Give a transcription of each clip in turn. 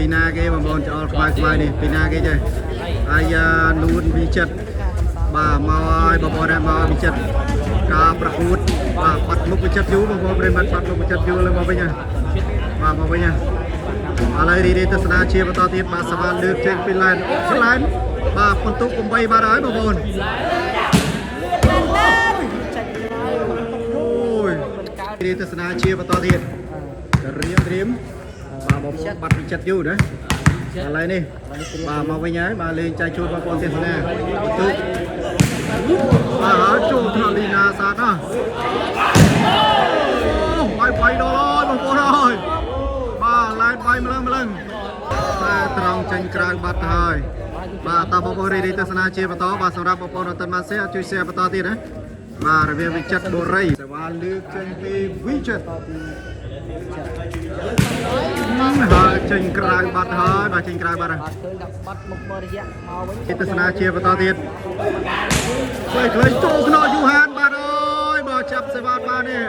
ពីណាគេបងប្អូនច្អល់ខ្វាយនេះពីណាគេចេះហើយនួនវិចិត្របាទមកឲ្យបងប្អូនមកវិចិត្រការប្រកួតបាទបាត់មុខវិចិត្រយូរបងប្អូនប្រិមត្តបាត់មុខវិចិត្រយូរលើមកវិញណាបាទមកវិញណាឥឡូវរីទស្សនាជាបន្តទៀតបាទសវណ្ណលើកចេញពីឡែនបាទបន្ទុក8បាទហើយបងប្អូនអូយរីទស្សនាជាបន្តទៀតត្រៀមបាទបងប្អូនបាត់វិចិត្រយូរណាឥឡូវនេះបាទមកវិញហើយបាទលេងចែកជូនបងប្អូនទស្សនាបន្ទុកបាទហើយចូលថ្នាក់លីណាសាទណាបាយដល់ហើយបងប្អូនអើយបាទឡែនបាយម្លឹងតែត្រង់ចេញក្រៅបាត់ទៅហើយបាទតើបងប្អូនរីទស្សនាជាបន្តបាទសម្រាប់បងប្អូនអត់ទាន់បានshareជួយ share បន្តទៀតណាបាទរវាងវិចិត្របូរីសេវាលើកចេញពីវិចិត្រហើយចេញក្រៅបាត់ហើយបាទចេញក្រៅបាត់ហើយបាត់មុខមករយៈមកវិញទស្សនាជាបន្តទៀតខ្លីចូលខ្នោយូហានបាទអើយបើចាប់សេវាបាននេះ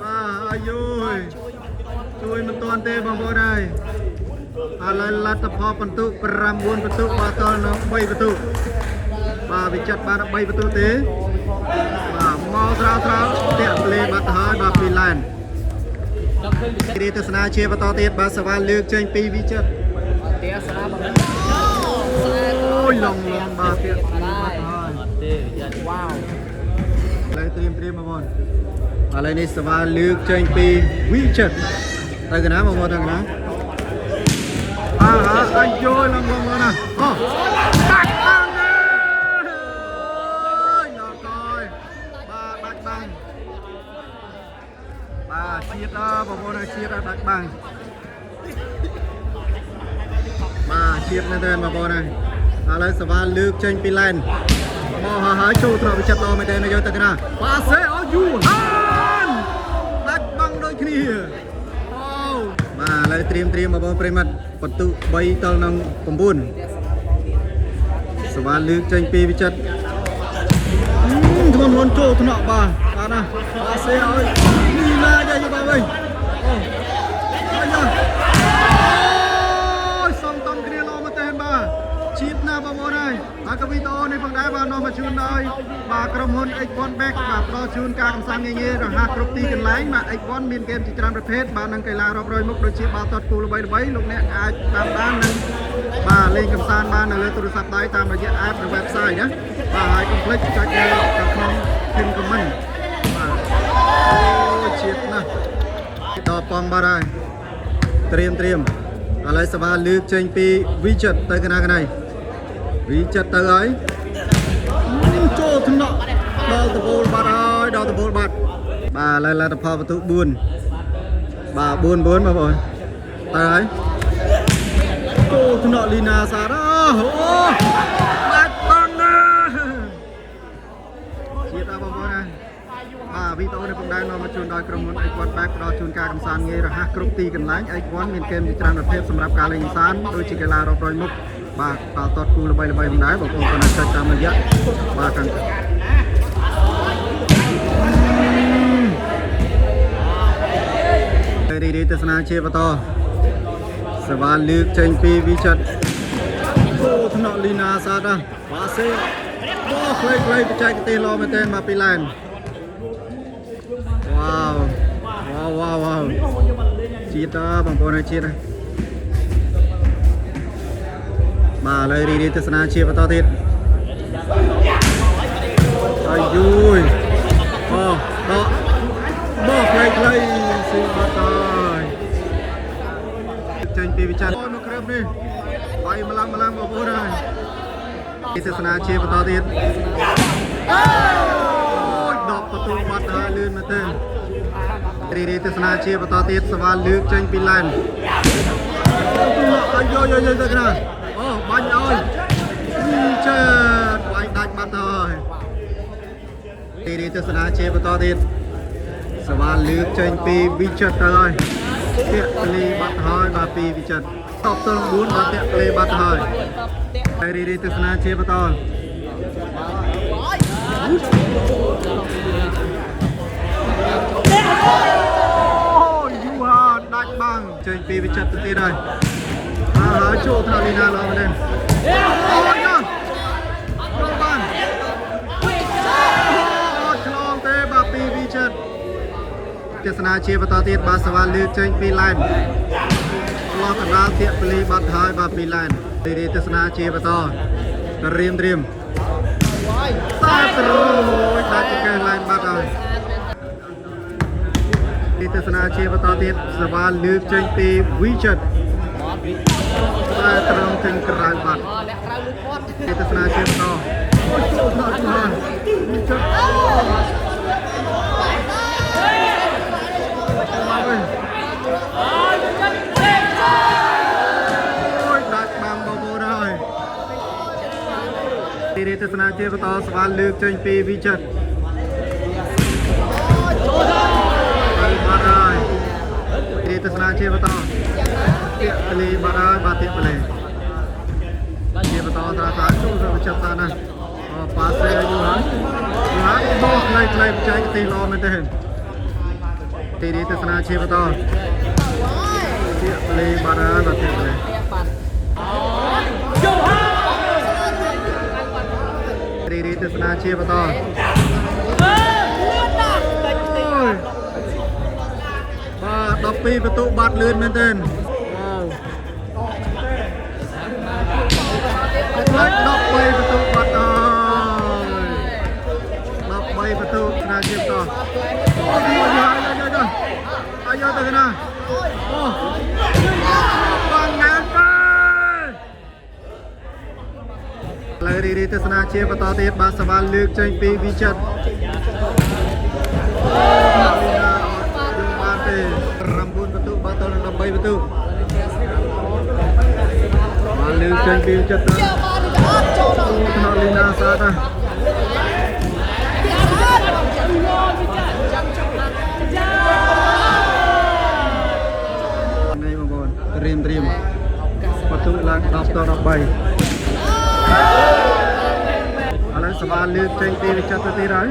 បាទអាយុជួយមិនទាន់ទេបងប្អូនហើយឥឡូវលទ្ធផលបន្ទុក9បន្ទុកបាទតលនៅ3បន្ទុកបាទវិចិត្របាន3បន្ទុកទេបាទមកស្រាវតាក់លេបាត់ហើយបាទពីឡែនរីទស្សនាជាបន្តទៀតបាទសវណ្ណលើកចេញពីវិចិត្រអូយឡងបាទទៀតបាត់ហើយវ៉ាវឥឡូវត្រៀមបងប្អូនឥឡូវនេះសវណ្ណលើកចេញពីវិចិត្រទៅកណាបងប្អូនទៅកណាអាយុឡងបងប្អូនណាអូបាត់បាំងអើយដល់កយបាទបាត់បាំងបាទជាតិបងប្អូនជាតិដាច់បាំងបាទជាតិមែនទេបងប្អូនហើយឥឡូវសវណ្ណលើកចេញពីឡែនមកហើយចូលត្រង់វិចិត្រដល់មែនទេនៅយកទៅកណាបាទសេអយូហានដាច់បាំងដូចគ្នាបាទឥឡូវត្រៀមបងប្អូនប្រិមត្តបន្ទុក3ទល់នឹង9សវណ្ណលើកចេញពីវិចិត្រធ្ងន់ចូលថ្នាក់បាទណាបាទសេឲ្យនេះណាយកបាទវិញអូយសំតំគ្នាលោមកទេបាទជាតិណាបងប្អូនហើយហើយកវីតអូនេះផងដែរបាទនាំមកជូនដោយបាទក្រុមហ៊ុន X1 Back បាទផ្ដល់ជូនការកម្សាន្តងាយៗរហ័សគ្រប់ទីកន្លែងបាទ X1 មានហ្គេមជាច្រើនប្រភេទបាទនិងកីឡារាប់រយមុខដូចជាបាល់ទាត់គូល្បីៗលោកអ្នកអាចតាមដាននិងបាទលេងកម្សាន្តបាននៅលើទូរស័ព្ទដៃតាមរយៈ app និង website ណាបាទហើយកុំភ្លេចចុចនៅខាងក្នុង pin comment បាទអូជាតិណាស់ដល់ប៉ងបាទហើយត្រៀមឥឡូវសវណ្ណលើកចេញពីវិចិត្រទៅកណាវិចិត្រទៅហើយចូលថ្នាក់ដល់តបូលបាត់ហើយដល់តបូលបាត់បាទឥឡូវលទ្ធផលបន្ទុក4បាទ4បងប្អូនទៅហើយចូលថ្នាក់លីណាសារអូបាត់បាំងណាជាតិបងប្អូនណាបាទវីដេអូនេះผมได้នាំមកជូនដោយក្រុមហ៊ុន X1 Back ផ្ដល់ជូនការកម្សាន្តងាយរហ័សគ្រប់ទីកន្លែង X1 មានហ្គេមជាច្រើនប្រភេទសម្រាប់ការលេងកម្សាន្តដូចជាកីឡារាប់រយមុខបាទបាល់ទាត់គូល្បីៗផងដែរបងប្អូនក៏អាចចុចតាមរយៈបាទខាងរីទស្សនាជាបន្តសវណ្ណលើកចេញពីវិចិត្រចូលថ្នាក់លីណាសាទបាទសេបោះខ្លីបច្ចេកទេសល្អមែនទែនបាទពីឡែនវ៉ាវជាតិបងប្អូនជាតិបាទឥឡូវរីទស្សនាជាបន្តទៀតអាយុដកបោះខ្លីស៊ីបាត់ហើយចេញពីវិចិត្រមកក្រឹបនេះបាយម្លឹងបងប្អូនហើយរីទស្សនាជាបន្តទៀតអូយដកបន្ទូបាត់ហើយលឿនមែនទេរីទស្សនាជាបន្តទៀតសវណ្ណលើកចេញពីឡែនយកទៅកណាអូបាញ់ឲ្យចេះបាញ់ដាច់បាត់ហើយរីទស្សនាជាបន្តទៀតសវណ្ណលើកចេញពីវិចិត្រទៅហើយតាក់លេបាត់ហើយបាទពីវិចិត្រតបទៅ9បាទតាក់លេបាត់ហើយរីទស្សនាជាបន្តយូហាដាច់បាំងចេញពីវិចិត្រទៅទៀតហើយ ហើយជួថាលីណាល្អមែនទេអូយណាចូលបានអូឆ្លងទេបាទពីវីចិតទស្សនាជាបន្តទៀតបាទសវណ្ណលើកចេញពីឡែនលោះកណ្ដាលទាក់ពលីបាត់ហើយបាទពីឡែនទីទស្សនាជាបន្តត្រៀមសាត្រួយដាច់កែឡែនបាត់ហើយទីទស្សនាជាបន្តទៀតសវណ្ណលើកចេញពីវីចិតតែត្រង់ចេញក្រៅបាត់ទីទស្សនាជាបន្តអូចូលដល់ហើយវីចិតទីទស្សនាជាបន្តសវណ្ណលើកចេញពីវីចិតបាត់ហើយទីទស្សនាជាបន្តទាក់ពលីបាត់ហើយបាទទាក់ពលីជាបន្តត្រាសាចូលទៅចាប់តាណាប៉ាសេយូហើយបោះខ្លីបច្ចេកទេសល្អមែនទេទីទស្សនាជាបន្តទាក់ពលីបាត់ហើយបាទទាក់ពលីរីទស្សនាជាបន្តបាទ12បន្ទុកបាត់លឿនមែនទែនបាទ13បន្ទុកបាត់ហើយ13បន្ទុកស្នាជាបន្តអូយកទៅណាអូបានណាស់លើរីទស្សនាជាបន្តទៀតបាទសវណ្ណលើកចេញពីវីចិតបានទេ9បន្ទុកបាទតល13បន្ទុកបានលើកចេញពីវីចិតទៅថាលីណាសាតានេះបងប្អូនត្រៀមបន្ទុកឡើង10ត13ឥឡូវសវណ្ណលើកចេញពីវិចិត្រទៅទៀតហើយ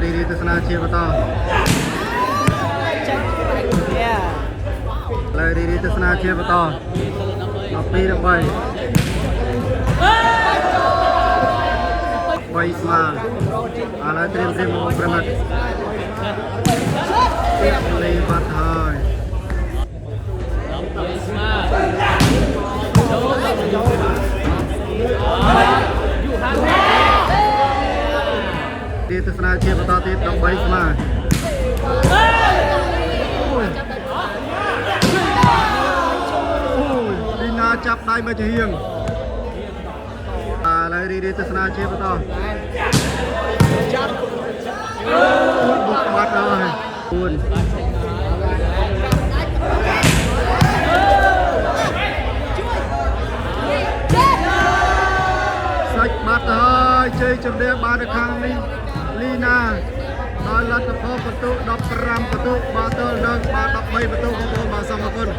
រីទស្សនាជាបន្តលើរីទស្សនាជាបន្ត12 13 3ស្មើឥឡូវត្រៀមមកប្រមាថលេបាត់ហើយទីទស្សនាជាបន្តទៀត13ស្មើលីណាចាប់ដៃមកជាហៀងឥឡូវរីទស្សនាជាបន្តបុកបាត់ហើយ4សាច់បាត់ហើយជ័យជំនះបាននៅខាងនេះលីណាដល់លទ្ធផលបន្ទុក15បន្ទុកបាទទល់នឹងបាទ13បន្ទុកបងប្អូនបាទសូមអរគុណ